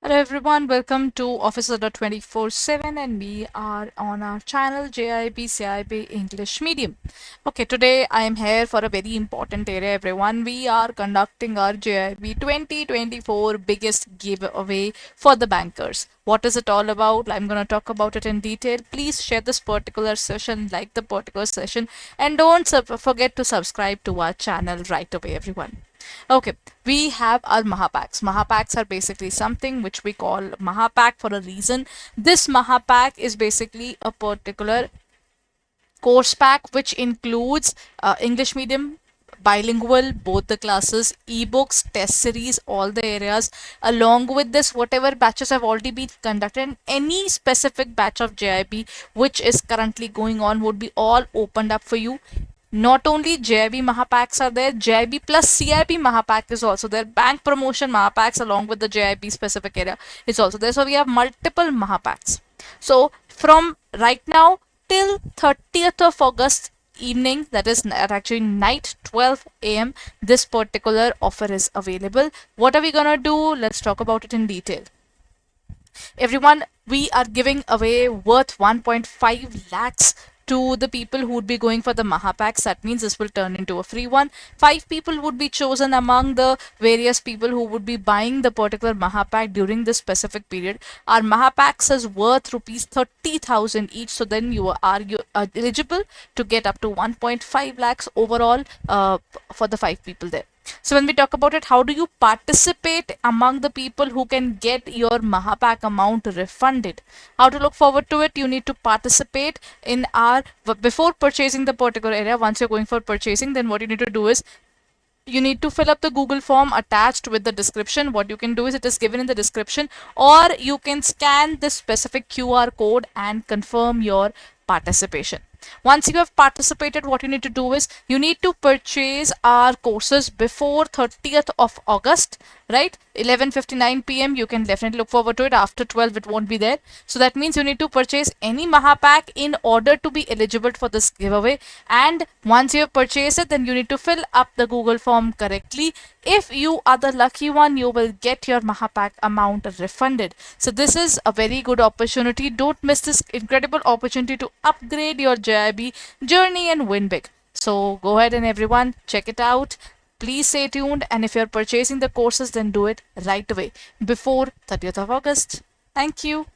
Hello everyone, welcome to Officer 24/7 and we are on our channel JIB CIB English Medium. Okay, today I am here for a very important area everyone. We are conducting our JIB 2024 biggest giveaway for the bankers. What is it all about? I'm going to talk about it in detail. Please share this particular session, like the particular session, and don't forget to subscribe to our channel right away everyone. Okay, we have our Mahapaks. Mahapaks are basically something which we call Mahapak for a reason. This Mahapak is basically a particular course pack which includes English medium, bilingual, both the classes, ebooks, test series, all the areas. Along with this, whatever batches have already been conducted, any specific batch of JIB which is currently going on would be all opened up for you. Not only JIB Mahapaks are there, JIB plus CIB Mahapak is also there. Bank promotion Mahapaks along with the JIB specific area is also there. So we have multiple Mahapaks. So from right now till 30th of August evening, that is actually night 12 a.m., this particular offer is available. What are we gonna do? Let's talk about it in detail. Everyone, we are giving away worth 1.5 lakhs to the people who would be going for the Mahapaks. That means this will turn into a free one. 5 people would be chosen among the various people who would be buying the particular Mahapak during this specific period. Our Mahapaks is worth rupees 30,000 each. So then you are eligible to get up to 1.5 lakhs overall for the 5 people there. So when we talk about it, how do you participate among the people who can get your Mahapak amount refunded? How to look forward to it? You need to participate in our, before purchasing the particular area. Once you're going for purchasing, then what you need to do is you need to fill up the Google form attached with the description. What you can do is it is given in the description, or you can scan this specific QR code and confirm your participation. Once you have participated, what you need to do is you need to purchase our courses before 30th of August, right? 11:59 p.m. You can definitely look forward to it. After 12, it won't be there. So that means you need to purchase any Mahapak in order to be eligible for this giveaway. And once you have purchased it, then you need to fill up the Google form correctly. If you are the lucky one, you will get your Mahapak amount refunded. So this is a very good opportunity. Don't miss this incredible opportunity to upgrade your JIB journey and win big. So go ahead and everyone check it out. Please stay tuned, and if you're purchasing the courses, then do it right away before 30th of August. Thank you.